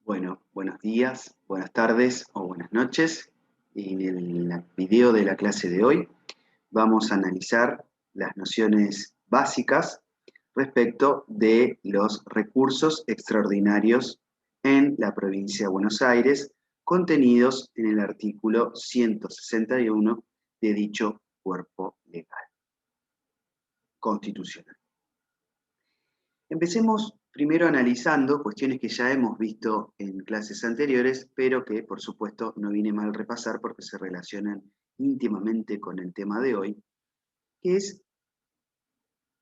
Bueno, buenos días, buenas tardes o buenas noches. En el video de la clase de hoy vamos a analizar las nociones básicas respecto de los recursos extraordinarios en la provincia de Buenos Aires, contenidos en el artículo 161 de dicho cuerpo legal constitucional. Empecemos primero analizando cuestiones que ya hemos visto en clases anteriores, pero que por supuesto no viene mal repasar porque se relacionan íntimamente con el tema de hoy, que es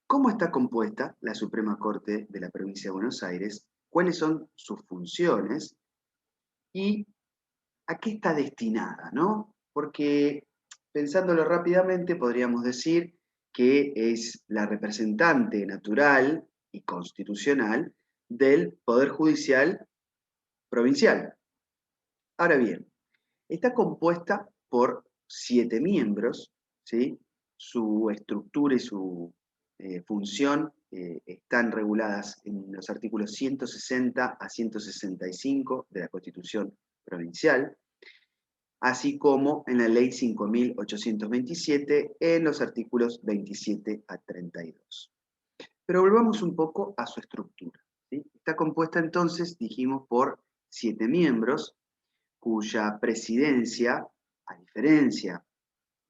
cómo está compuesta la Suprema Corte de la Provincia de Buenos Aires, cuáles son sus funciones y a qué está destinada, ¿no? Porque pensándolo rápidamente podríamos decir que es la representante natural y constitucional del Poder Judicial provincial. Ahora bien, está compuesta por 7 miembros, ¿sí? Su estructura y su función están reguladas en los artículos 160 a 165 de la Constitución provincial, así como en la Ley 5.827 en los artículos 27 a 32. Pero volvamos un poco a su estructura, ¿sí? Está compuesta entonces, dijimos, por 7 miembros, cuya presidencia, a diferencia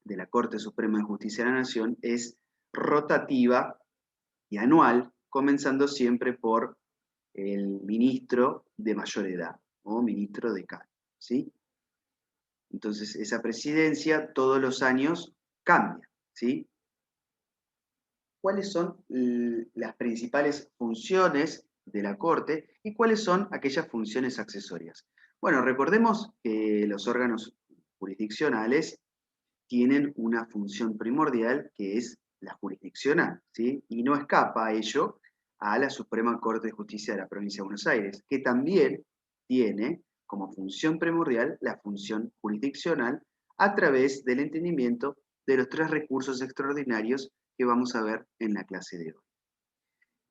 de la Corte Suprema de Justicia de la Nación, es rotativa y anual, comenzando siempre por el ministro de mayor edad o ministro decano, ¿sí? Entonces, esa presidencia todos los años cambia, ¿sí? ¿Cuáles son las principales funciones de la Corte y cuáles son aquellas funciones accesorias? Bueno, recordemos que los órganos jurisdiccionales tienen una función primordial que es la jurisdiccional, ¿sí? Y no escapa a ello a la Suprema Corte de Justicia de la Provincia de Buenos Aires, que también tiene como función primordial la función jurisdiccional a través del entendimiento de los 3 recursos extraordinarios que vamos a ver en la clase de hoy.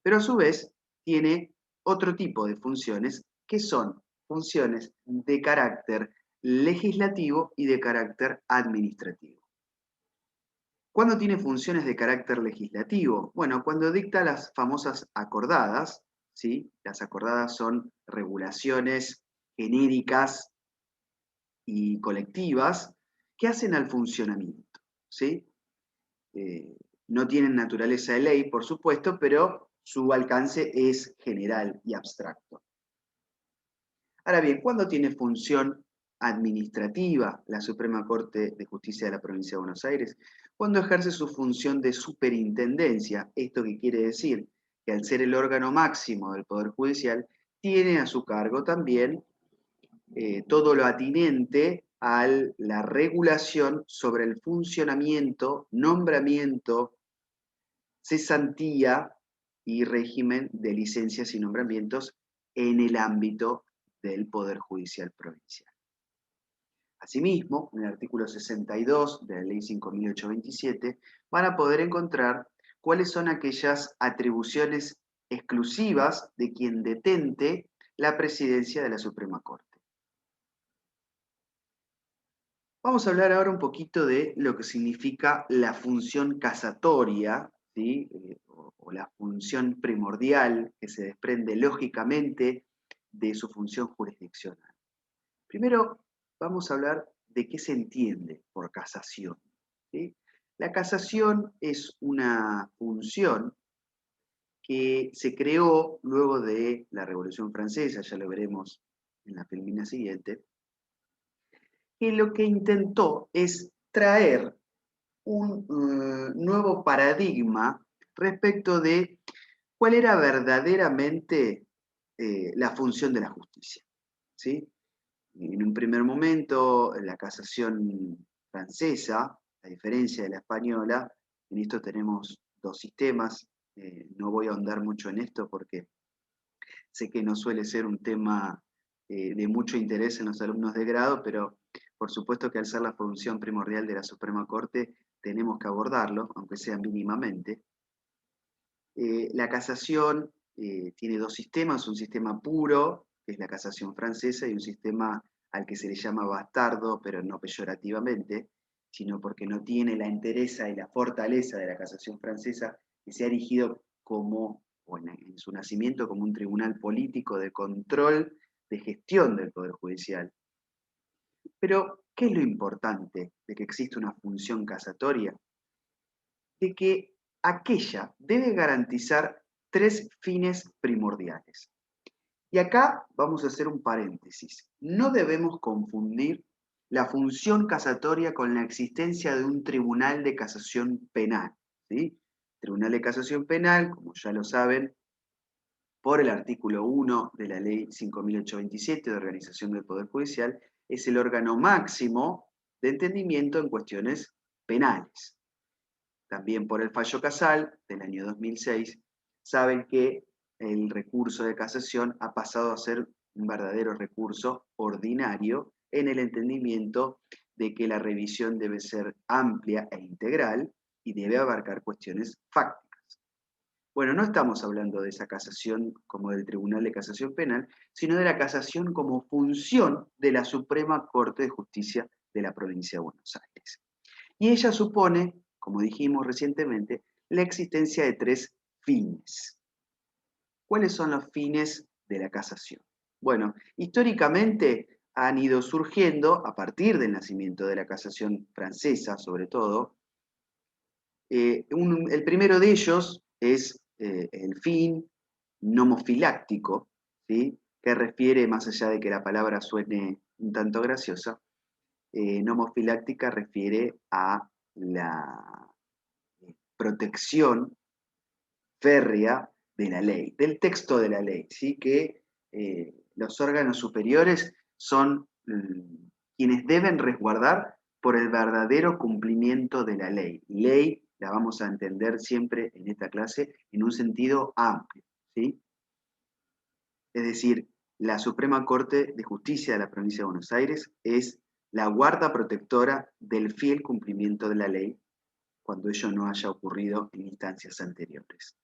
Pero a su vez tiene otro tipo de funciones que son funciones de carácter legislativo y de carácter administrativo. ¿Cuándo tiene funciones de carácter legislativo? Bueno, cuando dicta las famosas acordadas, ¿sí? Las acordadas son regulaciones genéricas y colectivas que hacen al funcionamiento, ¿sí? Eh, no tienen naturaleza de ley, por supuesto, pero su alcance es general y abstracto. Ahora bien, ¿cuándo tiene función administrativa la Suprema Corte de Justicia de la Provincia de Buenos Aires? Cuando ejerce su función de superintendencia. ¿Esto qué quiere decir? Que al ser el órgano máximo del Poder Judicial, tiene a su cargo también todo lo atinente a la regulación sobre el funcionamiento, nombramiento, cesantía y régimen de licencias y nombramientos en el ámbito del Poder Judicial Provincial. Asimismo, en el artículo 62 de la Ley 5.827 van a poder encontrar cuáles son aquellas atribuciones exclusivas de quien detente la presidencia de la Suprema Corte. Vamos a hablar ahora un poquito de lo que significa la función casatoria, ¿sí? O la función primordial que se desprende lógicamente de su función jurisdiccional. Primero, vamos a hablar de qué se entiende por casación, ¿sí? La casación es una función que se creó luego de la Revolución Francesa, ya lo veremos en la filmina siguiente, que lo que intentó es traer un nuevo paradigma respecto de cuál era verdaderamente la función de la justicia, ¿sí? En un primer momento, la casación francesa, a diferencia de la española, en esto tenemos 2 sistemas. No voy a ahondar mucho en esto porque sé que no suele ser un tema de mucho interés en los alumnos de grado, pero por supuesto que al ser la función primordial de la Suprema Corte tenemos que abordarlo, aunque sea mínimamente. La casación tiene 2 sistemas, un sistema puro que es la casación francesa, y un sistema al que se le llama bastardo, pero no peyorativamente, sino porque no tiene la entereza y la fortaleza de la casación francesa, que se ha erigido como, o en su nacimiento, como un tribunal político de control, de gestión del Poder Judicial. Pero, ¿qué es lo importante de que exista una función casatoria? De que aquella debe garantizar tres fines primordiales. Y acá vamos a hacer un paréntesis. No debemos confundir la función casatoria con la existencia de un tribunal de casación penal, ¿sí? Tribunal de casación penal, como ya lo saben, por el artículo 1 de la Ley 5.827 de Organización del Poder Judicial, es el órgano máximo de entendimiento en cuestiones penales. También por el fallo Casal del año 2006, saben que el recurso de casación ha pasado a ser un verdadero recurso ordinario en el entendimiento de que la revisión debe ser amplia e integral y debe abarcar cuestiones fácticas. Bueno, no estamos hablando de esa casación como del Tribunal de Casación Penal, sino de la casación como función de la Suprema Corte de Justicia de la Provincia de Buenos Aires. Y ella supone, como dijimos recientemente, la existencia de tres fines. ¿Cuáles son los fines de la casación? Bueno, históricamente han ido surgiendo, a partir del nacimiento de la casación francesa sobre todo, el primero de ellos es el fin nomofiláctico, ¿sí? Que refiere, más allá de que la palabra suene un tanto graciosa, nomofiláctica refiere a la protección férrea de la ley, del texto de la ley, ¿sí? Que los órganos superiores son quienes deben resguardar por el verdadero cumplimiento de la ley. Ley la vamos a entender siempre en esta clase en un sentido amplio, ¿sí? Es decir, la Suprema Corte de Justicia de la Provincia de Buenos Aires es la guarda protectora del fiel cumplimiento de la ley cuando ello no haya ocurrido en instancias anteriores.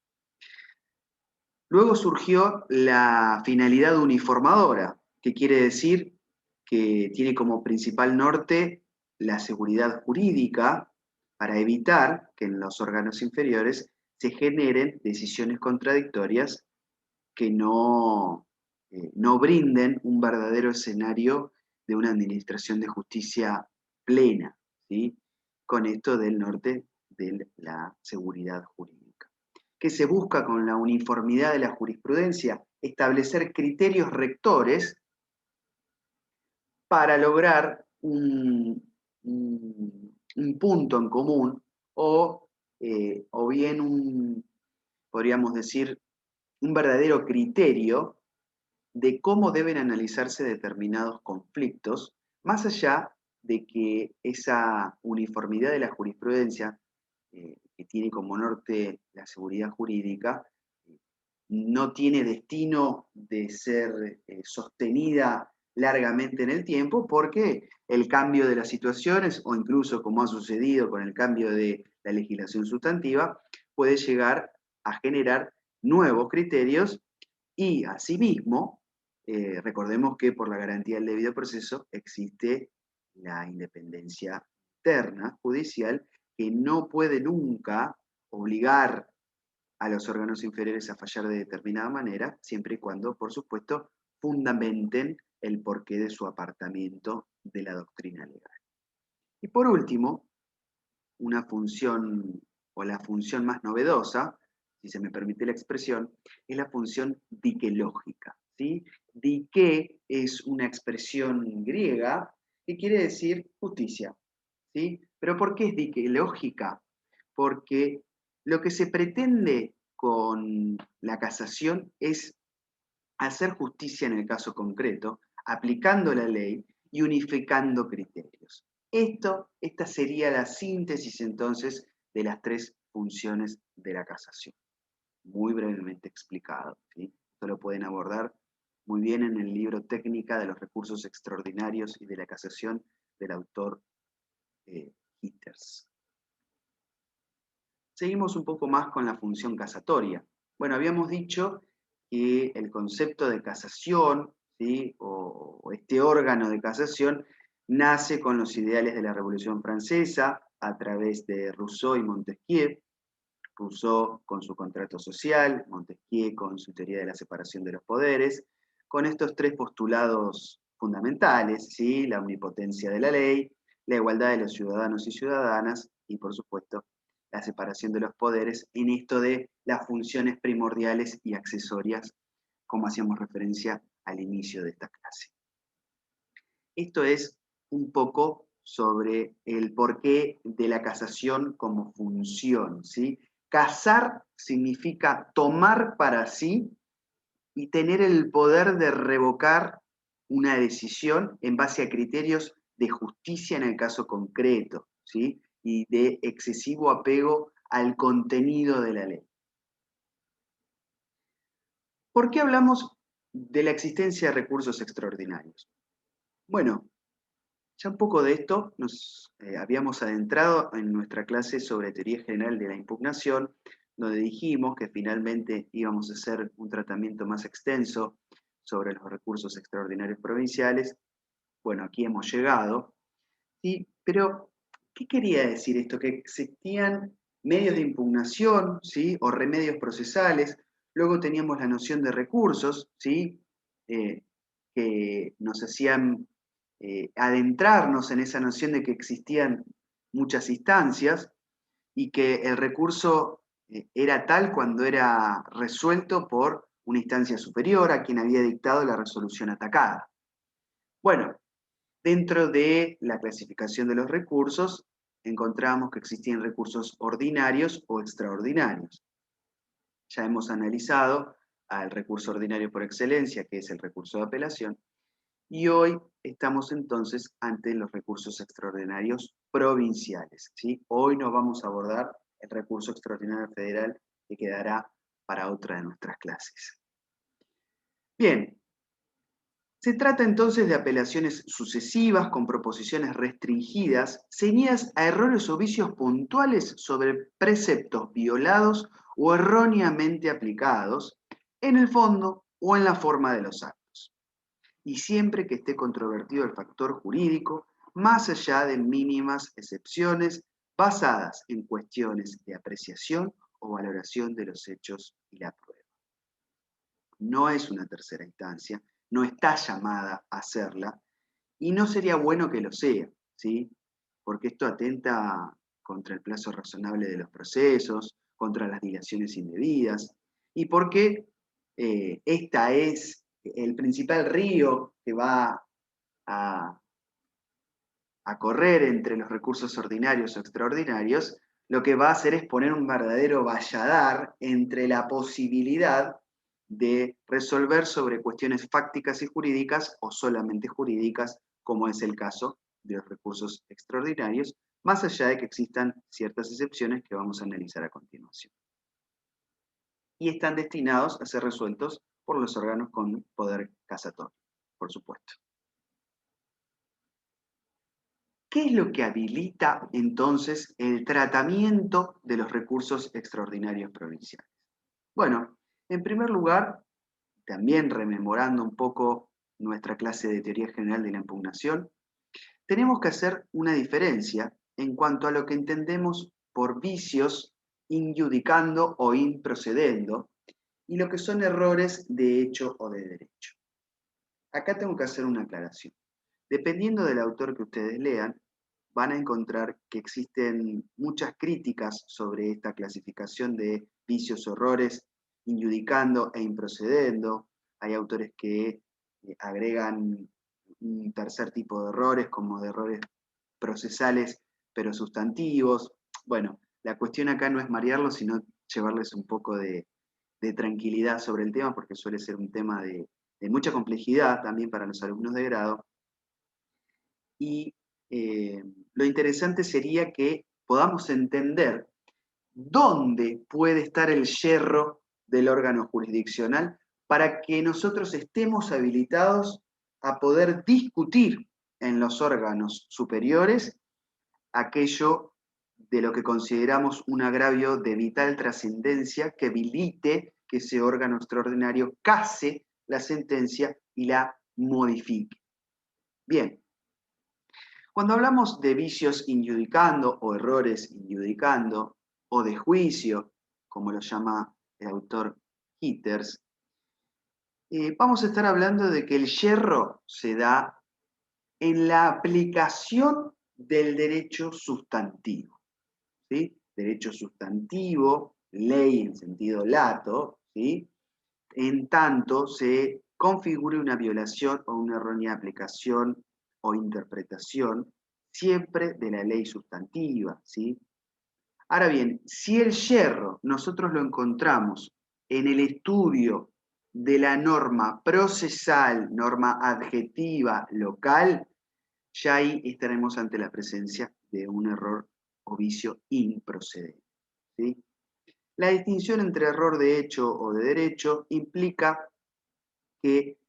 Luego surgió la finalidad uniformadora, que quiere decir que tiene como principal norte la seguridad jurídica para evitar que en los órganos inferiores se generen decisiones contradictorias que no brinden un verdadero escenario de una administración de justicia plena, ¿sí? Con esto del norte de la seguridad jurídica. ¿Qué se busca con la uniformidad de la jurisprudencia? Establecer criterios rectores para lograr un punto en común o bien podríamos decir, un verdadero criterio de cómo deben analizarse determinados conflictos, más allá de que esa uniformidad de la jurisprudencia, que tiene como norte la seguridad jurídica, no tiene destino de ser sostenida largamente en el tiempo, porque el cambio de las situaciones, o incluso como ha sucedido con el cambio de la legislación sustantiva, puede llegar a generar nuevos criterios y asimismo, recordemos que por la garantía del debido proceso existe la independencia interna judicial que no puede nunca obligar a los órganos inferiores a fallar de determinada manera, siempre y cuando, por supuesto, fundamenten el porqué de su apartamiento de la doctrina legal. Y por último, una función o la función más novedosa, si se me permite la expresión, es la función diquelógica, ¿sí? Dique es una expresión griega que quiere decir justicia, ¿sí? Pero ¿por qué es diquelógica? Porque lo que se pretende con la casación es hacer justicia en el caso concreto, aplicando la ley y unificando criterios. Esta sería la síntesis entonces de las tres funciones de la casación. Muy brevemente explicado, ¿sí? Esto lo pueden abordar muy bien en el libro Técnica de los Recursos Extraordinarios y de la Casación del autor Hitters. Seguimos un poco más con la función casatoria. Bueno, habíamos dicho que el concepto de casación, ¿sí? O este órgano de casación nace con los ideales de la Revolución Francesa a través de Rousseau y Montesquieu. Rousseau con su contrato social, Montesquieu con su teoría de la separación de los poderes, con estos tres postulados fundamentales, ¿sí? La omnipotencia de la ley, la igualdad de los ciudadanos y ciudadanas y, por supuesto, la separación de los poderes en esto de las funciones primordiales y accesorias, como hacíamos referencia al inicio de esta clase. Esto es un poco sobre el porqué de la casación como función, ¿sí? Casar significa tomar para sí y tener el poder de revocar una decisión en base a criterios de justicia en el caso concreto, ¿sí? Y de excesivo apego al contenido de la ley. ¿Por qué hablamos de la existencia de recursos extraordinarios? Bueno, ya un poco de esto nos habíamos adentrado en nuestra clase sobre teoría general de la impugnación, donde dijimos que finalmente íbamos a hacer un tratamiento más extenso sobre los recursos extraordinarios provinciales. Bueno, aquí hemos llegado. Sí, pero, ¿qué quería decir esto? Que existían medios de impugnación, ¿sí? O remedios procesales. Luego teníamos la noción de recursos, ¿sí? Eh, que nos hacían adentrarnos en esa noción de que existían muchas instancias y que el recurso era tal cuando era resuelto por una instancia superior a quien había dictado la resolución atacada. Bueno, dentro de la clasificación de los recursos, encontramos que existían recursos ordinarios o extraordinarios. Ya hemos analizado al recurso ordinario por excelencia, que es el recurso de apelación, y hoy estamos entonces ante los recursos extraordinarios provinciales, ¿sí? Hoy no vamos a abordar el recurso extraordinario federal, que quedará para otra de nuestras clases. Bien, se trata entonces de apelaciones sucesivas con proposiciones restringidas, ceñidas a errores o vicios puntuales sobre preceptos violados o erróneamente aplicados en el fondo o en la forma de los actos, y siempre que esté controvertido el factor jurídico, más allá de mínimas excepciones basadas en cuestiones de apreciación o valoración de los hechos y la prueba. No es una tercera instancia, no está llamada a hacerla, y no sería bueno que lo sea, ¿sí? Porque esto atenta contra el plazo razonable de los procesos, contra las dilaciones indebidas, y porque esta es el principal río que va a, a correr entre los recursos ordinarios o extraordinarios, lo que va a hacer es poner un verdadero valladar entre la posibilidad de resolver sobre cuestiones fácticas y jurídicas o solamente jurídicas, como es el caso de los recursos extraordinarios, más allá de que existan ciertas excepciones que vamos a analizar a continuación. Y están destinados a ser resueltos por los órganos con poder casatorio, por supuesto. ¿Qué es lo que habilita entonces el tratamiento de los recursos extraordinarios provinciales? Bueno, en primer lugar, también rememorando un poco nuestra clase de teoría general de la impugnación, tenemos que hacer una diferencia en cuanto a lo que entendemos por vicios injudicando o improcedendo y lo que son errores de hecho o de derecho. Acá tengo que hacer una aclaración. Dependiendo del autor que ustedes lean, van a encontrar que existen muchas críticas sobre esta clasificación de vicios o errores, injudicando e improcedendo. Hay autores que agregan un tercer tipo de errores, como de errores procesales, pero sustantivos. Bueno, la cuestión acá no es marearlos, sino llevarles un poco de tranquilidad sobre el tema, porque suele ser un tema de mucha complejidad también para los alumnos de grado. Y lo interesante sería que podamos entender dónde puede estar el yerro del órgano jurisdiccional para que nosotros estemos habilitados a poder discutir en los órganos superiores aquello de lo que consideramos un agravio de vital trascendencia que habilite que ese órgano extraordinario case la sentencia y la modifique. Bien, cuando hablamos de vicios in iudicando o errores in iudicando o de juicio, como lo llama el autor Hitters, vamos a estar hablando de que el yerro se da en la aplicación del derecho sustantivo, ¿sí? Derecho sustantivo, ley en sentido lato, ¿sí? En tanto se configure una violación o una errónea aplicación o interpretación siempre de la ley sustantiva, ¿sí? Ahora bien, si el yerro nosotros lo encontramos en el estudio de la norma procesal, norma adjetiva local, ya ahí estaremos ante la presencia de un error o vicio improcedente, ¿sí? La distinción entre error de hecho o de derecho implica que,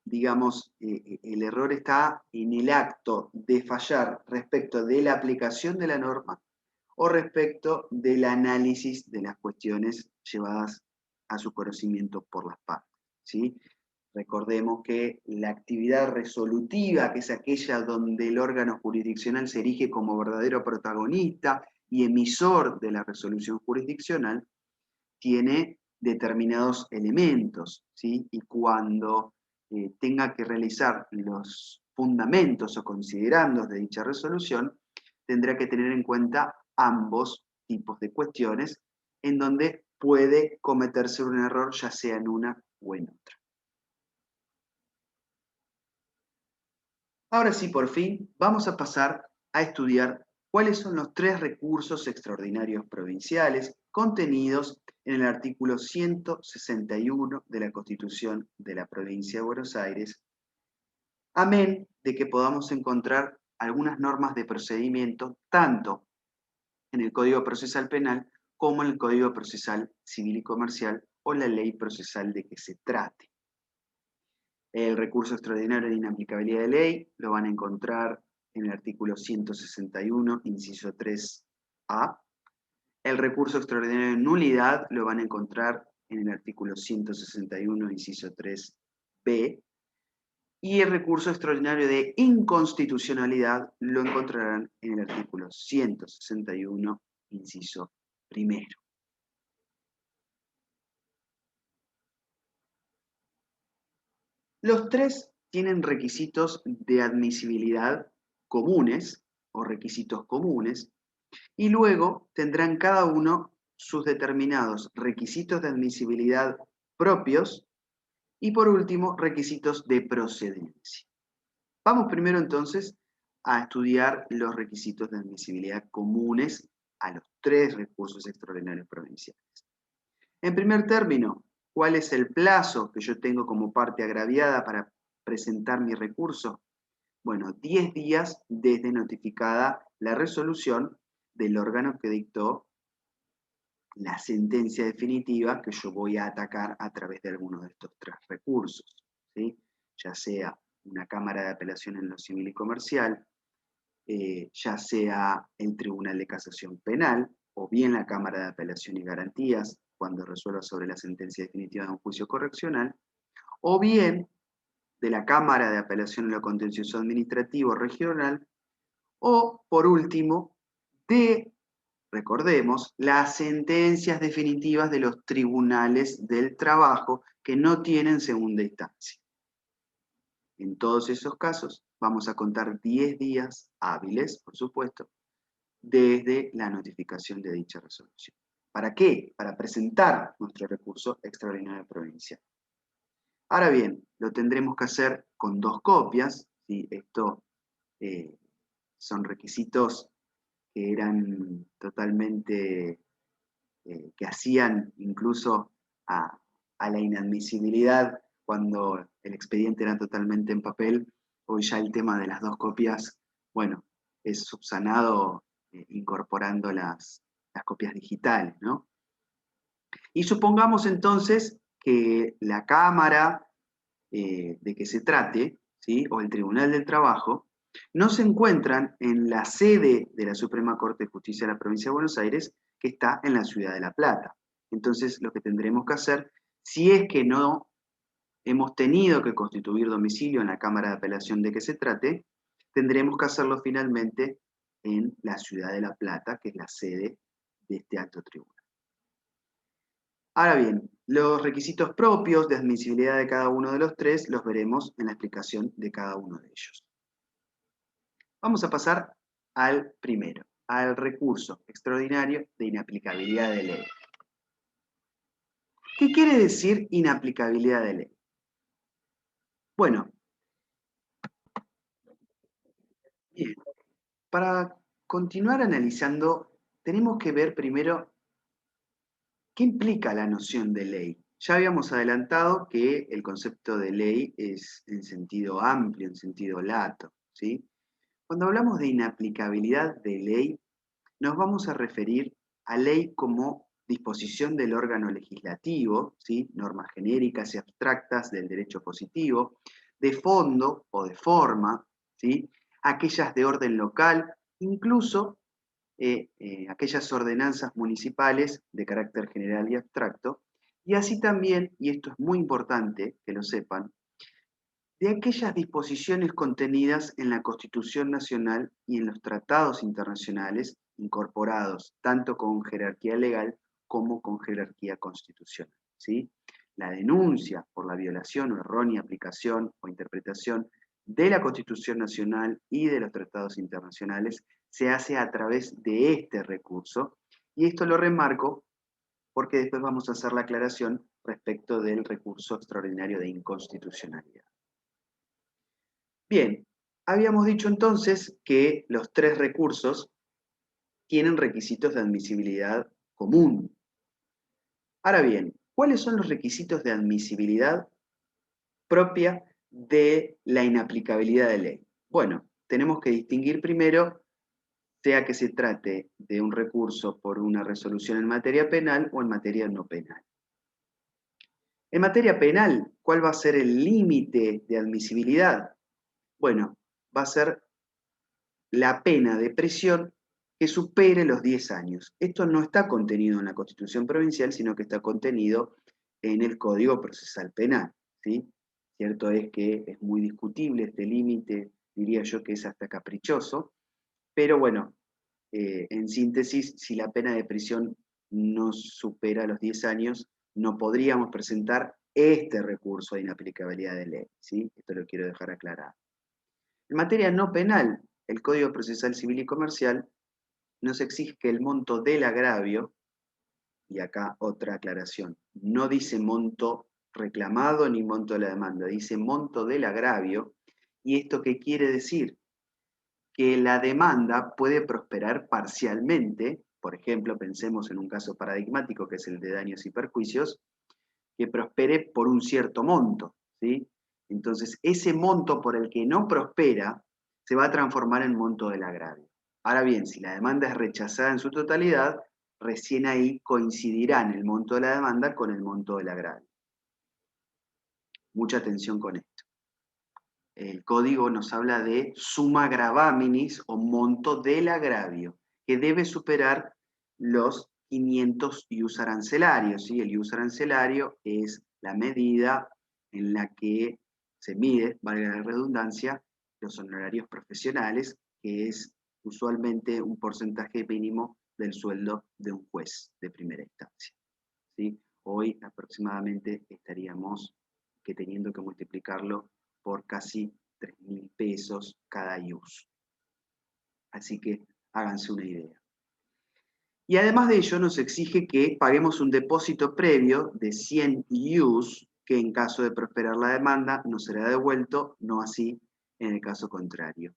digamos, el error está en el acto de fallar respecto de la aplicación de la norma o respecto del análisis de las cuestiones llevadas a su conocimiento por las partes, ¿sí? Recordemos que la actividad resolutiva, que es aquella donde el órgano jurisdiccional se erige como verdadero protagonista y emisor de la resolución jurisdiccional, tiene determinados elementos, ¿sí? Y cuando tenga que realizar los fundamentos o considerandos de dicha resolución, tendrá que tener en cuenta ambos tipos de cuestiones en donde puede cometerse un error ya sea en una o en otra. Ahora sí, por fin, vamos a pasar a estudiar cuáles son los 3 recursos extraordinarios provinciales contenidos en el artículo 161 de la Constitución de la Provincia de Buenos Aires, amén de que podamos encontrar algunas normas de procedimiento tanto en el Código Procesal Penal como en el Código Procesal Civil y Comercial o la ley procesal de que se trate. El recurso extraordinario de inaplicabilidad de ley lo van a encontrar en el artículo 161, inciso 3A. El recurso extraordinario de nulidad lo van a encontrar en el artículo 161, inciso 3B. Y el recurso extraordinario de inconstitucionalidad lo encontrarán en el artículo 161, inciso primero. Los 3 tienen requisitos de admisibilidad comunes o requisitos comunes, y luego tendrán cada uno sus determinados requisitos de admisibilidad propios y por último requisitos de procedencia. Vamos primero entonces a estudiar los requisitos de admisibilidad comunes a los 3 recursos extraordinarios provinciales. En primer término, ¿cuál es el plazo que yo tengo como parte agraviada para presentar mi recurso? Bueno, 10 días desde notificada la resolución del órgano que dictó la sentencia definitiva que yo voy a atacar a través de alguno de estos 3 recursos, ¿sí? Ya sea una Cámara de Apelación en lo Civil y Comercial, ya sea el Tribunal de Casación Penal, o bien la Cámara de Apelación y Garantías, cuando resuelva sobre la sentencia definitiva de un juicio correccional, o bien de la Cámara de Apelación en lo Contencioso Administrativo Regional, o, por último, de, recordemos, las sentencias definitivas de los tribunales del trabajo que no tienen segunda instancia. En todos esos casos, vamos a contar 10 días hábiles, por supuesto, desde la notificación de dicha resolución. ¿Para qué? Para presentar nuestro recurso extraordinario provincial. Ahora bien, lo tendremos que hacer con 2 copias, ¿sí? Esto son requisitos que eran totalmente, que hacían incluso a la inadmisibilidad cuando el expediente era totalmente en papel. Hoy ya el tema de las 2 copias, bueno, es subsanado incorporando las copias digitales, ¿no? Y supongamos entonces que la Cámara de que se trate, ¿sí? O el Tribunal del Trabajo, no se encuentran en la sede de la Suprema Corte de Justicia de la Provincia de Buenos Aires, que está en la ciudad de La Plata. Entonces, lo que tendremos que hacer, si es que no hemos tenido que constituir domicilio en la Cámara de Apelación de que se trate, tendremos que hacerlo finalmente en la ciudad de La Plata, que es la sede de este alto tribunal. Ahora bien, los requisitos propios de admisibilidad de cada uno de los tres los veremos en la explicación de cada uno de ellos. Vamos a pasar al primero, al recurso extraordinario de inaplicabilidad de ley. ¿Qué quiere decir inaplicabilidad de ley? Bueno, bien, para continuar analizando, tenemos que ver primero qué implica la noción de ley. Ya habíamos adelantado que el concepto de ley es en sentido amplio, en sentido lato, ¿sí? Cuando hablamos de inaplicabilidad de ley, nos vamos a referir a ley como disposición del órgano legislativo, ¿sí? Normas genéricas y abstractas del derecho positivo, de fondo o de forma, ¿sí? Aquellas de orden local, incluso aquellas ordenanzas municipales de carácter general y abstracto, y así también, y esto es muy importante que lo sepan, de aquellas disposiciones contenidas en la Constitución Nacional y en los tratados internacionales incorporados tanto con jerarquía legal como con jerarquía constitucional, ¿sí? La denuncia por la violación o errónea aplicación o interpretación de la Constitución Nacional y de los tratados internacionales se hace a través de este recurso, y esto lo remarco porque después vamos a hacer la aclaración respecto del recurso extraordinario de inconstitucionalidad. Bien, habíamos dicho entonces que los tres recursos tienen requisitos de admisibilidad común. Ahora bien, ¿cuáles son los requisitos de admisibilidad propia de la inaplicabilidad de ley? Bueno, tenemos que distinguir primero, sea que se trate de un recurso por una resolución en materia penal o en materia no penal. En materia penal, ¿cuál va a ser el límite de admisibilidad? Bueno, va a ser la pena de prisión que supere los 10 años. Esto no está contenido en la Constitución provincial, sino que está contenido en el Código Procesal Penal, ¿sí? Cierto es que es muy discutible este límite, diría yo que es hasta caprichoso, pero bueno, en síntesis, si la pena de prisión no supera los 10 años, no podríamos presentar este recurso de inaplicabilidad de ley, ¿sí? Esto lo quiero dejar aclarado. En materia no penal, el Código Procesal Civil y Comercial nos exige que el monto del agravio, y acá otra aclaración, no dice monto reclamado ni monto de la demanda, dice monto del agravio. ¿Y esto qué quiere decir? Que la demanda puede prosperar parcialmente, por ejemplo, pensemos en un caso paradigmático que es el de daños y perjuicios, que prospere por un cierto monto, ¿sí? Entonces, ese monto por el que no prospera se va a transformar en monto del agravio. Ahora bien, si la demanda es rechazada en su totalidad, recién ahí coincidirán el monto de la demanda con el monto del agravio. Mucha atención con esto. El código nos habla de summa gravaminis o monto del agravio, que debe superar los 500 ius arancelarios, ¿sí? El ius arancelario es la medida en la que se mide, valga la redundancia, los honorarios profesionales, que es usualmente un porcentaje mínimo del sueldo de un juez de primera instancia, ¿sí? Hoy aproximadamente estaríamos teniendo que multiplicarlo por casi 3.000 pesos cada ius. Así que háganse una idea. Y además de ello nos exige que paguemos un depósito previo de 100 ius, que en caso de prosperar la demanda no será devuelto, no así en el caso contrario.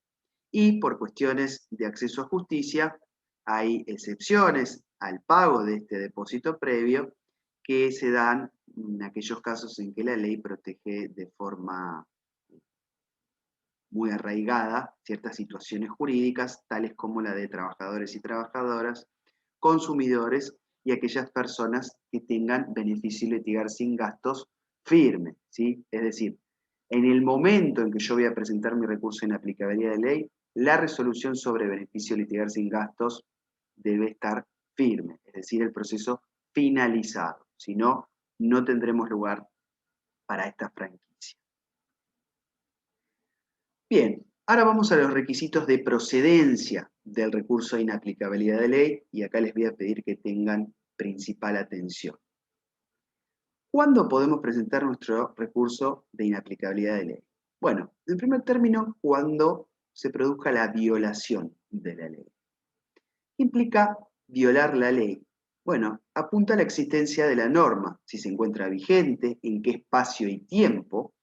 Y por cuestiones de acceso a justicia, hay excepciones al pago de este depósito previo que se dan en aquellos casos en que la ley protege de forma muy arraigada ciertas situaciones jurídicas, tales como la de trabajadores y trabajadoras, consumidores y aquellas personas que tengan beneficio litigar sin gastos firme, ¿sí? Es decir, en el momento en que yo voy a presentar mi recurso de inaplicabilidad de ley, la resolución sobre beneficio litigar sin gastos debe estar firme, es decir, el proceso finalizado. Si no, no tendremos lugar para esta franquicia. Bien, ahora vamos a los requisitos de procedencia del recurso de inaplicabilidad de ley, y acá les voy a pedir que tengan principal atención. ¿Cuándo podemos presentar nuestro recurso de inaplicabilidad de ley? Bueno, en primer término, cuando se produzca la violación de la ley. ¿Qué implica violar la ley? Bueno, apunta a la existencia de la norma, si se encuentra vigente, en qué espacio y tiempo,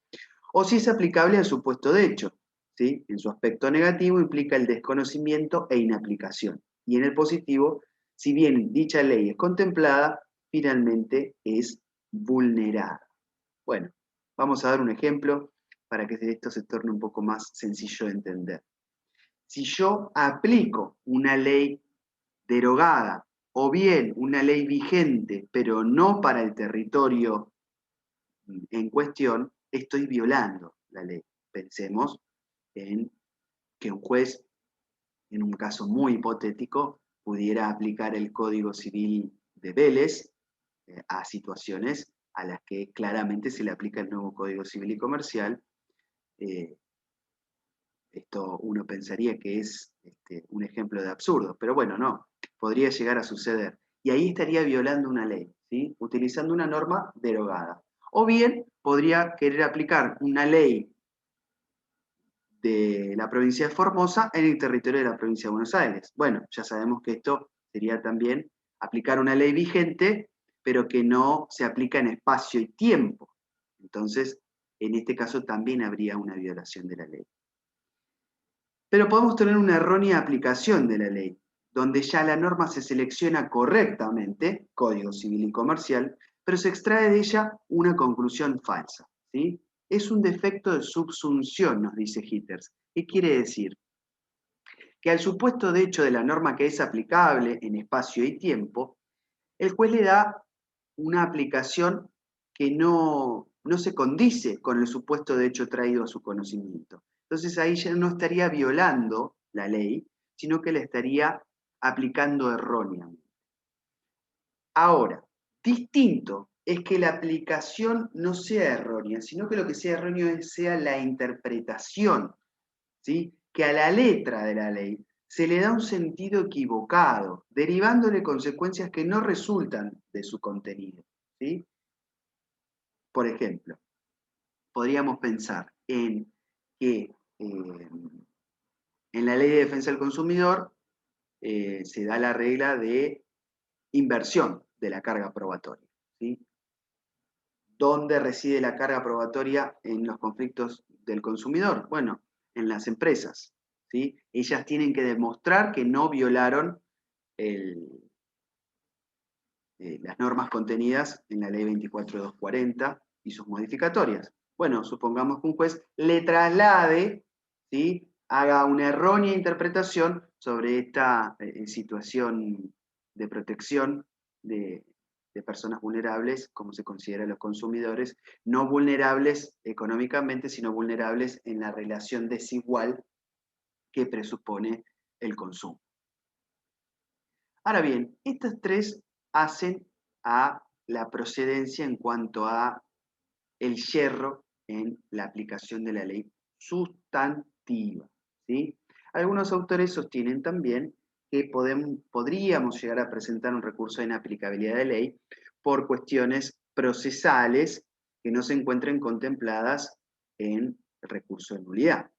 o si es aplicable al supuesto de hecho. ¿Sí? En su aspecto negativo implica el desconocimiento e inaplicación. Y en el positivo, si bien dicha ley es contemplada, finalmente es vulnerada. Bueno, vamos a dar un ejemplo para que esto se torne un poco más sencillo de entender. Si yo aplico una ley derogada o bien una ley vigente, pero no para el territorio en cuestión, estoy violando la ley. Pensemos en que un juez, en un caso muy hipotético, pudiera aplicar el Código Civil de Vélez a situaciones a las que claramente se le aplica el nuevo Código Civil y Comercial. Esto uno pensaría que es un ejemplo de absurdo, pero bueno, no, podría llegar a suceder. Y ahí estaría violando una ley, ¿sí? Utilizando una norma derogada. O bien podría querer aplicar una ley de la provincia de Formosa en el territorio de la provincia de Buenos Aires. Bueno, ya sabemos que esto sería también aplicar una ley vigente, pero que no se aplica en espacio y tiempo. Entonces, en este caso también habría una violación de la ley. Pero podemos tener una errónea aplicación de la ley, donde ya la norma se selecciona correctamente, Código Civil y Comercial, pero se extrae de ella una conclusión falsa, ¿sí? Es un defecto de subsunción, nos dice Hitters. ¿Qué quiere decir? Que al supuesto de hecho de la norma que es aplicable en espacio y tiempo, el juez le da una aplicación que no se condice con el supuesto de hecho traído a su conocimiento. Entonces ahí ya no estaría violando la ley, sino que la estaría aplicando erróneamente. Ahora, distinto es que la aplicación no sea errónea, sino que lo que sea erróneo sea la interpretación, ¿sí? Que a la letra de la ley se le da un sentido equivocado, derivándole consecuencias que no resultan de su contenido, ¿sí? Por ejemplo, podríamos pensar en que en la Ley de Defensa del Consumidor se da la regla de inversión de la carga probatoria, ¿sí? ¿Dónde reside la carga probatoria en los conflictos del consumidor? Bueno, en las empresas, ¿sí? Ellas tienen que demostrar que no violaron las normas contenidas en la Ley 24.240 y sus modificatorias. Bueno, supongamos que un juez le traslade, ¿sí? Haga una errónea interpretación sobre esta situación de protección de personas vulnerables, como se considera los consumidores, no vulnerables económicamente, sino vulnerables en la relación desigual que presupone el consumo. Ahora bien, estas tres hacen a la procedencia en cuanto a el yerro en la aplicación de la ley sustantiva, ¿sí? Algunos autores sostienen también que podríamos llegar a presentar un recurso de inaplicabilidad de ley por cuestiones procesales que no se encuentren contempladas en el recurso de nulidad.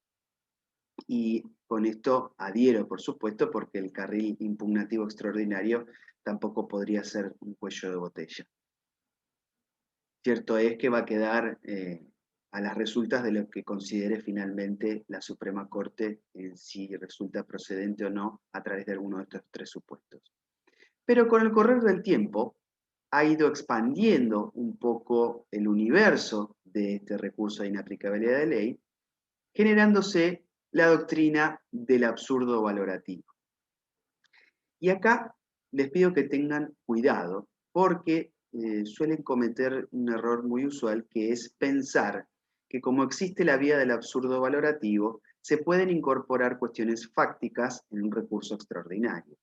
Y con esto adhiero, por supuesto, porque el carril impugnativo extraordinario tampoco podría ser un cuello de botella. Cierto es que va a quedar a las resultas de lo que considere finalmente la Suprema Corte en si resulta procedente o no a través de alguno de estos tres supuestos. Pero con el correr del tiempo ha ido expandiendo un poco el universo de este recurso de inaplicabilidad de ley, generándose la doctrina del absurdo valorativo. Y acá les pido que tengan cuidado porque suelen cometer un error muy usual, que es pensar que como existe la vía del absurdo valorativo, se pueden incorporar cuestiones fácticas en un recurso extraordinario.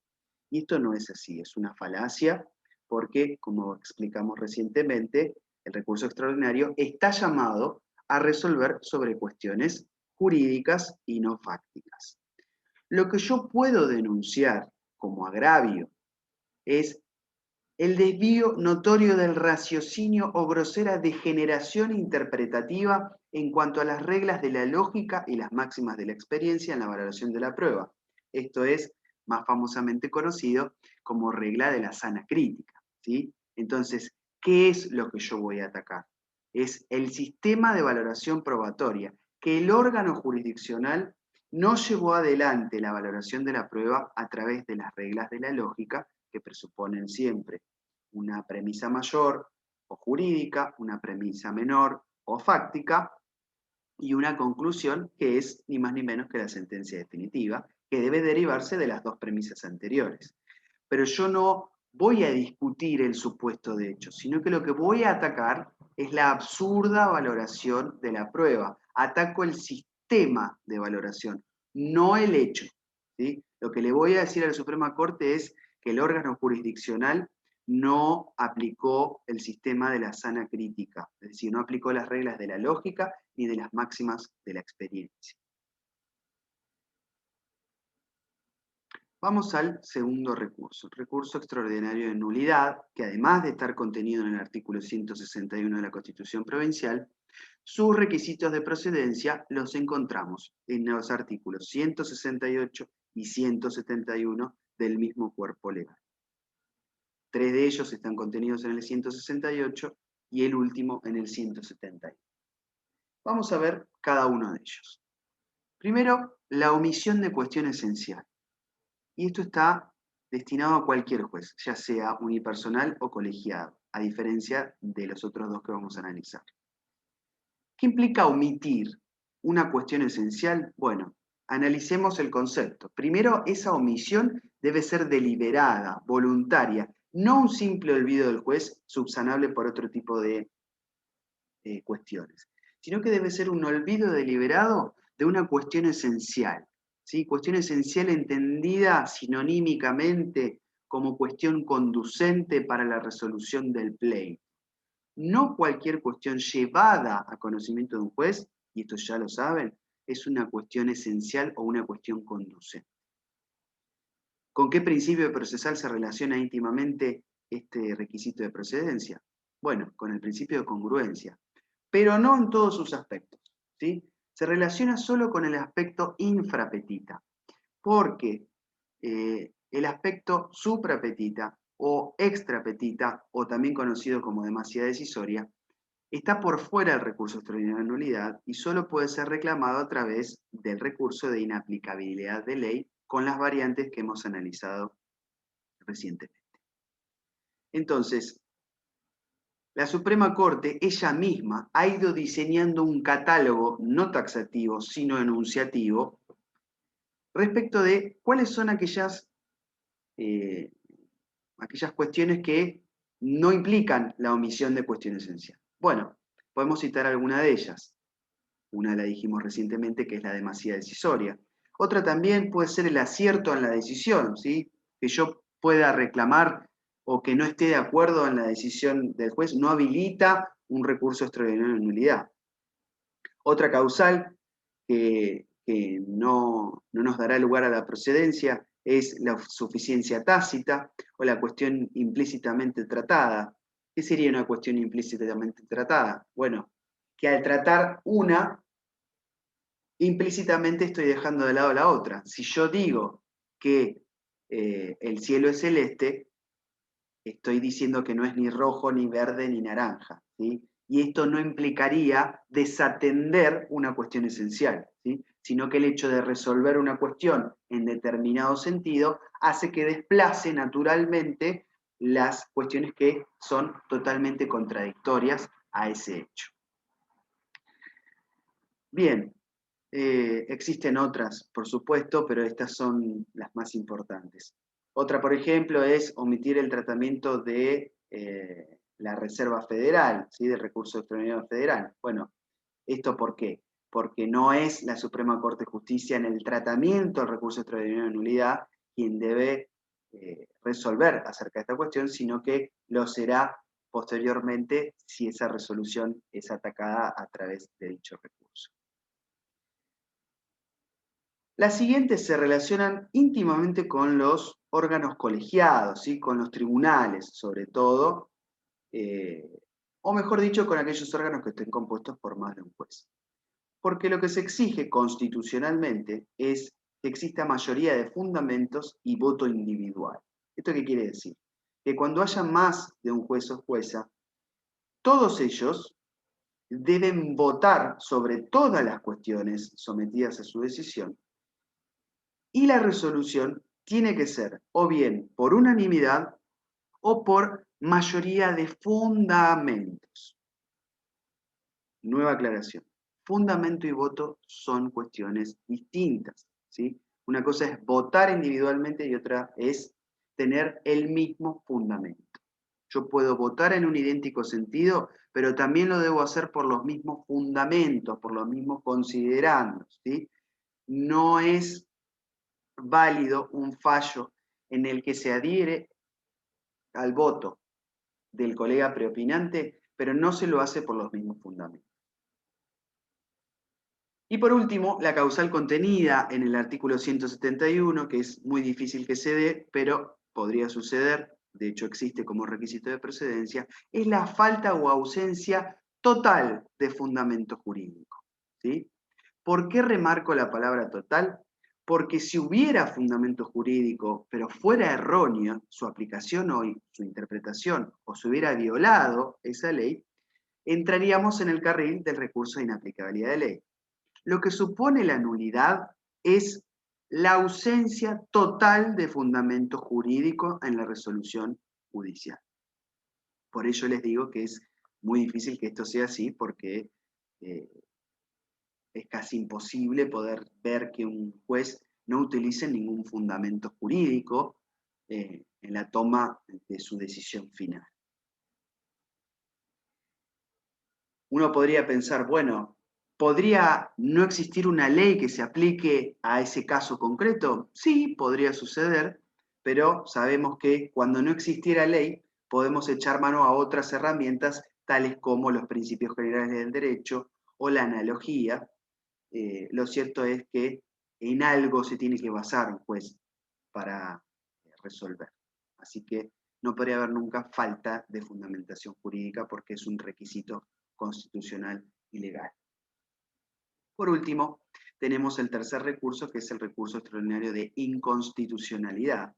Y esto no es así, es una falacia porque, como explicamos recientemente, el recurso extraordinario, está llamado a resolver sobre cuestiones jurídicas y no fácticas. Lo que yo puedo denunciar como agravio es el desvío notorio del raciocinio o grosera degeneración interpretativa en cuanto a las reglas de la lógica y las máximas de la experiencia en la valoración de la prueba. Esto es más famosamente conocido como regla de la sana crítica, ¿sí? Entonces, ¿qué es lo que yo voy a atacar? Es el sistema de valoración probatoria, que el órgano jurisdiccional no llevó adelante la valoración de la prueba a través de las reglas de la lógica que presuponen siempre una premisa mayor o jurídica, una premisa menor o fáctica, y una conclusión que es ni más ni menos que la sentencia definitiva, que debe derivarse de las dos premisas anteriores. Pero yo no voy a discutir el supuesto de hecho, sino que lo que voy a atacar es la absurda valoración de la prueba. Ataco el sistema de valoración, no el hecho, ¿sí? Lo que le voy a decir a la Suprema Corte es que el órgano jurisdiccional no aplicó el sistema de la sana crítica, es decir, no aplicó las reglas de la lógica ni de las máximas de la experiencia. Vamos al segundo recurso, el recurso extraordinario de nulidad, que además de estar contenido en el artículo 161 de la Constitución Provincial, sus requisitos de procedencia los encontramos en los artículos 168 y 171 del mismo cuerpo legal. 3 de ellos están contenidos en el 168 y el último en el 171. Vamos a ver cada uno de ellos. Primero, la omisión de cuestión esencial. Y esto está destinado a cualquier juez, ya sea unipersonal o colegiado, a diferencia de los otros dos que vamos a analizar. ¿Qué implica omitir una cuestión esencial? Bueno, analicemos el concepto. Primero, esa omisión debe ser deliberada, voluntaria, no un simple olvido del juez subsanable por otro tipo de cuestiones, sino que debe ser un olvido deliberado de una cuestión esencial, ¿sí? Cuestión esencial entendida sinonímicamente como cuestión conducente para la resolución del pleito. No cualquier cuestión llevada a conocimiento de un juez, y esto ya lo saben, es una cuestión esencial o una cuestión conducente. ¿Con qué principio procesal se relaciona íntimamente este requisito de procedencia? Bueno, con el principio de congruencia, pero no en todos sus aspectos, ¿sí? Se relaciona solo con el aspecto infrapetita, porque el aspecto suprapetita o extrapetita, o también conocido como demasía decisoria, está por fuera del recurso extraordinario de nulidad y solo puede ser reclamado a través del recurso de inaplicabilidad de ley con las variantes que hemos analizado recientemente. Entonces, la Suprema Corte, ella misma, ha ido diseñando un catálogo no taxativo, sino enunciativo, respecto de cuáles son aquellas cuestiones que no implican la omisión de cuestión esencial. Bueno, podemos citar alguna de ellas. Una la dijimos recientemente, que es la demasía decisoria. Otra también puede ser el acierto en la decisión, ¿sí? Que yo pueda reclamar o que no esté de acuerdo en la decisión del juez, no habilita un recurso extraordinario de nulidad. Otra causal que no nos dará lugar a la procedencia es la suficiencia tácita o la cuestión implícitamente tratada. ¿Qué sería una cuestión implícitamente tratada? Bueno, que al tratar una, implícitamente estoy dejando de lado la otra. Si yo digo que el cielo es celeste, estoy diciendo que no es ni rojo, ni verde, ni naranja, ¿sí? Y esto no implicaría desatender una cuestión esencial, ¿sí? Sino que el hecho de resolver una cuestión en determinado sentido hace que desplace naturalmente las cuestiones que son totalmente contradictorias a ese hecho. Bien, existen otras, por supuesto, pero estas son las más importantes. Otra, por ejemplo, es omitir el tratamiento de la Reserva Federal, ¿sí? Del recurso extraordinario federal. Bueno, ¿esto por qué? Porque no es la Suprema Corte de Justicia en el tratamiento del recurso extraordinario de nulidad quien debe resolver acerca de esta cuestión, sino que lo será posteriormente si esa resolución es atacada a través de dicho recurso. Las siguientes se relacionan íntimamente con los órganos colegiados, ¿sí? Con los tribunales, sobre todo, o mejor dicho, con aquellos órganos que estén compuestos por más de un juez. Porque lo que se exige constitucionalmente es que exista mayoría de fundamentos y voto individual. ¿Esto qué quiere decir? Que cuando haya más de un juez o jueza, todos ellos deben votar sobre todas las cuestiones sometidas a su decisión y la resolución tiene que ser o bien por unanimidad o por mayoría de fundamentos. Nueva aclaración. Fundamento y voto son cuestiones distintas, ¿sí? Una cosa es votar individualmente y otra es tener el mismo fundamento. Yo puedo votar en un idéntico sentido, pero también lo debo hacer por los mismos fundamentos, por los mismos considerandos, ¿sí? No es válido un fallo en el que se adhiere al voto del colega preopinante, pero no se lo hace por los mismos fundamentos. Y por último, la causal contenida en el artículo 171, que es muy difícil que se dé, pero podría suceder, de hecho existe como requisito de procedencia, es la falta o ausencia total de fundamento jurídico, ¿sí? ¿Por qué remarco la palabra total? Porque si hubiera fundamento jurídico, pero fuera errónea su aplicación o su interpretación, o se hubiera violado esa ley, entraríamos en el carril del recurso de inaplicabilidad de ley. Lo que supone la nulidad es la ausencia total de fundamento jurídico en la resolución judicial. Por ello les digo que es muy difícil que esto sea así, porque es casi imposible poder ver que un juez no utilice ningún fundamento jurídico en la toma de su decisión final. Uno podría pensar, bueno, ¿podría no existir una ley que se aplique a ese caso concreto? Sí, podría suceder, pero sabemos que cuando no existiera ley, podemos echar mano a otras herramientas, tales como los principios generales del derecho o la analogía. Lo cierto es que en algo se tiene que basar un juez para resolver. Así que no podría haber nunca falta de fundamentación jurídica porque es un requisito constitucional y legal. Por último, tenemos el tercer recurso, que es el recurso extraordinario de inconstitucionalidad.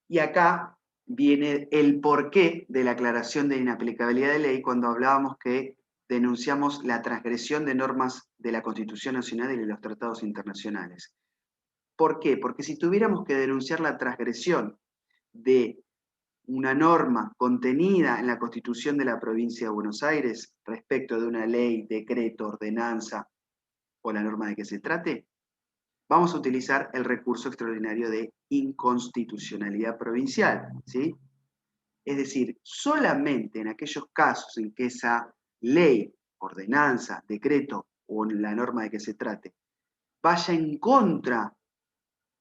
Y acá viene el porqué de la aclaración de inaplicabilidad de ley cuando hablábamos que denunciamos la transgresión de normas de la Constitución Nacional y de los tratados internacionales. ¿Por qué? Porque si tuviéramos que denunciar la transgresión de una norma contenida en la Constitución de la Provincia de Buenos Aires respecto de una ley, decreto, ordenanza o la norma de que se trate, vamos a utilizar el recurso extraordinario de inconstitucionalidad provincial, ¿sí? Es decir, solamente en aquellos casos en que esa ley, ordenanza, decreto o la norma de que se trate vaya en contra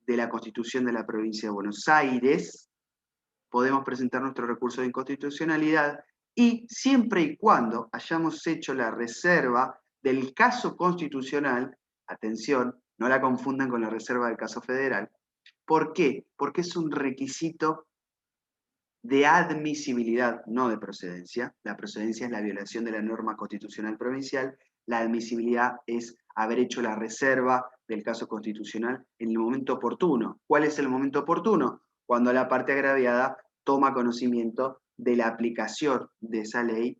de la Constitución de la Provincia de Buenos Aires, podemos presentar nuestro recurso de inconstitucionalidad y siempre y cuando hayamos hecho la reserva del caso constitucional, atención, no la confundan con la reserva del caso federal. ¿Por qué? Porque es un requisito de admisibilidad, no de procedencia. La procedencia es la violación de la norma constitucional provincial, la admisibilidad es haber hecho la reserva del caso constitucional en el momento oportuno. ¿Cuál es el momento oportuno? Cuando la parte agraviada toma conocimiento de la aplicación de esa ley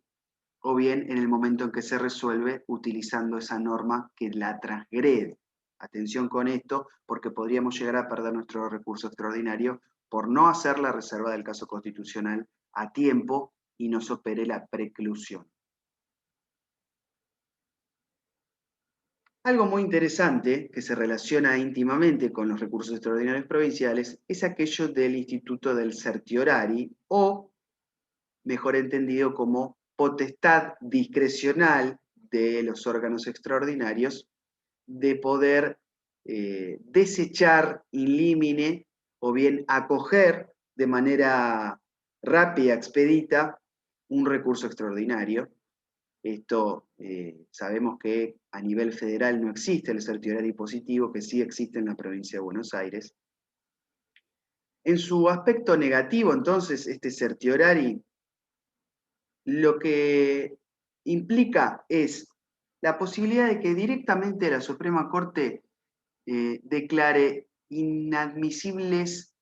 o bien en el momento en que se resuelve utilizando esa norma que la transgrede. Atención con esto, porque podríamos llegar a perder nuestro recurso extraordinario por no hacer la reserva del caso constitucional a tiempo y nos opere la preclusión. Algo muy interesante que se relaciona íntimamente con los recursos extraordinarios provinciales es aquello del instituto del certiorari o, mejor entendido como potestad discrecional de los órganos extraordinarios de poder desechar in limine o bien acoger de manera rápida, expedita, un recurso extraordinario. Esto sabemos que a nivel federal no existe el certiorari positivo, que sí existe en la provincia de Buenos Aires. En su aspecto negativo, entonces, este certiorari lo que implica es la posibilidad de que directamente la Suprema Corte declare inadmisibles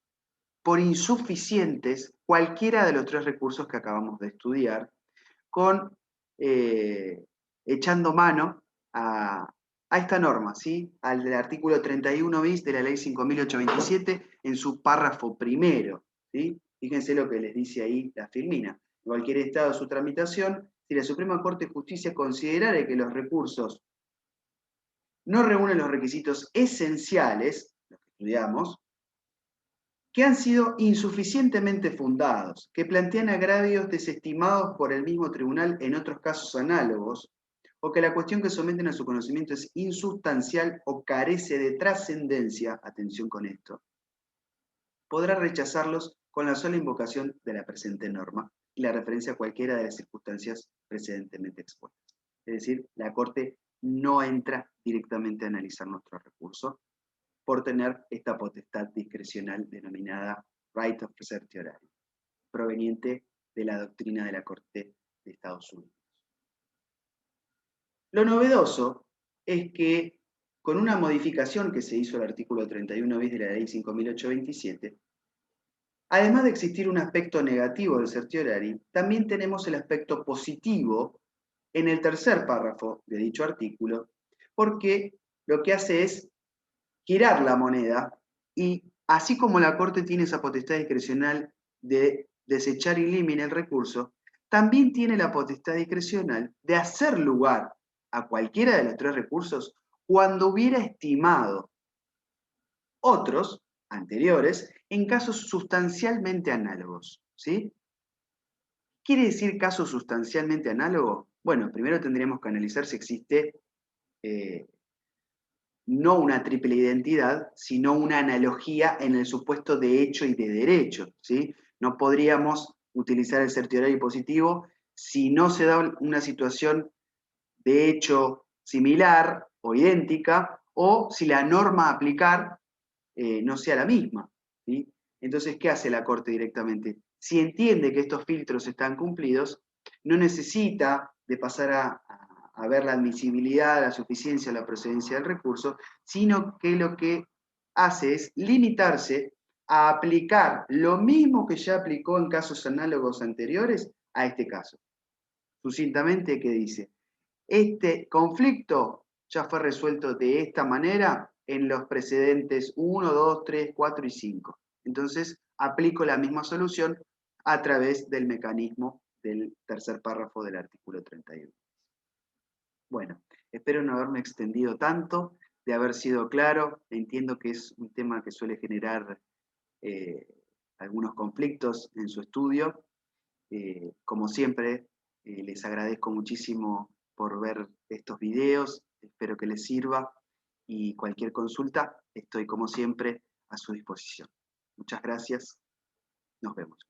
por insuficientes cualquiera de los tres recursos que acabamos de estudiar, con echando mano a esta norma, ¿sí? Al del artículo 31 bis de la ley 5.827 en su párrafo primero, ¿sí? Fíjense lo que les dice ahí la Filmina. En cualquier estado de su tramitación, si la Suprema Corte de Justicia considerare que los recursos no reúnen los requisitos esenciales, los que estudiamos, que han sido insuficientemente fundados, que plantean agravios desestimados por el mismo tribunal en otros casos análogos, o que la cuestión que someten a su conocimiento es insustancial o carece de trascendencia, atención con esto, podrá rechazarlos con la sola invocación de la presente norma y la referencia a cualquiera de las circunstancias precedentemente expuestas. Es decir, la Corte no entra directamente a analizar nuestro recurso, por tener esta potestad discrecional denominada right of certiorari, proveniente de la doctrina de la Corte de Estados Unidos. Lo novedoso es que con una modificación que se hizo al artículo 31 bis de la ley 5.827, además de existir un aspecto negativo del certiorari, también tenemos el aspecto positivo en el tercer párrafo de dicho artículo, porque lo que hace es girar la moneda y así como la Corte tiene esa potestad discrecional de desechar in limine el recurso, también tiene la potestad discrecional de hacer lugar a cualquiera de los tres recursos cuando hubiera estimado otros anteriores en casos sustancialmente análogos, ¿sí? ¿Quiere decir caso sustancialmente análogo? Bueno, primero tendríamos que analizar si existe no una triple identidad, sino una analogía en el supuesto de hecho y de derecho, ¿sí? No podríamos utilizar el certiorari positivo si no se da una situación de hecho similar o idéntica, o si la norma a aplicar no sea la misma, ¿sí? Entonces, ¿qué hace la Corte directamente? Si entiende que estos filtros están cumplidos, no necesita de pasar a ver la admisibilidad, la suficiencia, la procedencia del recurso, sino que lo que hace es limitarse a aplicar lo mismo que ya aplicó en casos análogos anteriores a este caso. Sucintamente, ¿qué dice? Este conflicto ya fue resuelto de esta manera en los precedentes 1, 2, 3, 4 y 5. Entonces, aplico la misma solución a través del mecanismo del tercer párrafo del artículo 31. Bueno, espero no haberme extendido tanto, de haber sido claro. Entiendo que es un tema que suele generar eh, algunos conflictos en su estudio. Como siempre, les agradezco muchísimo por ver estos videos, espero que les sirva y cualquier consulta estoy como siempre a su disposición. Muchas gracias, nos vemos.